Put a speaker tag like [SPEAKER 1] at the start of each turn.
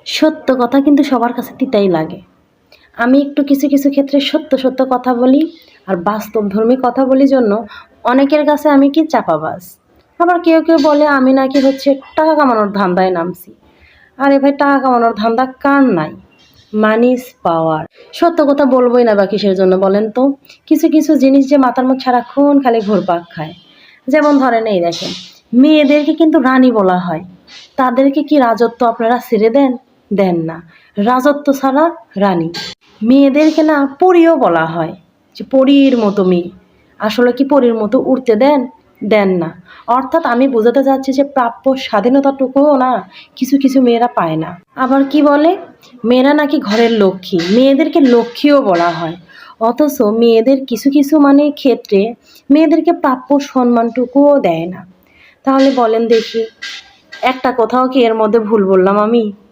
[SPEAKER 1] সত্য কথা কিন্তু সবার কাছে তিতাই লাগে। আমি একটু কিছু কিছু ক্ষেত্রে সত্য সত্য কথা বলি, আর বাস্তবধর্মী কথা বলি জন্য অনেকের কাছে আমি কি চাপাবাজ। আবার কেউ কেউ বলে আমি নাকি হচ্ছে টাকা কামানোর ধান্দায় নামছি। আরে ভাই, টাকা কামানোর ধান্দা কার নাই? Money is power. সত্য কথা বলবোই না বা কিসের জন্য বলেন তো? কিছু কিছু জিনিস যে মাথার মধ্যে সারাক্ষণ খালি ঘুরপাক খায়। যেমন ধরেন, এই দেখেন, মেয়েদেরকে কিন্তু রানী বলা হয়। তাদেরকে কি রাজত্ব আপনারা ছেড়ে দেন? দেন না। রাজত্ব ছাড়া রানী। মেয়েদেরকে না পরীও বলা হয়, যে পরীর মতো মেয়ে। আসলে কি পরীর মতো উড়তে দেন? দেন না। অর্থাৎ আমি বোঝাতে চাচ্ছি যে প্রাপ্য স্বাধীনতাটুকুও না কিছু কিছু মেয়েরা পায় না। আবার কি বলে, মেয়েরা নাকি ঘরের লক্ষ্মী, মেয়েদেরকে লক্ষ্মীও বলা হয়। অথচ মেয়েদের কিছু কিছু মানে ক্ষেত্রে মেয়েদেরকে প্রাপ্য সম্মানটুকুও দেয় না। তাহলে বলেন দেখি, একটা কোথাও কি এর মধ্যে ভুল বললাম আমি?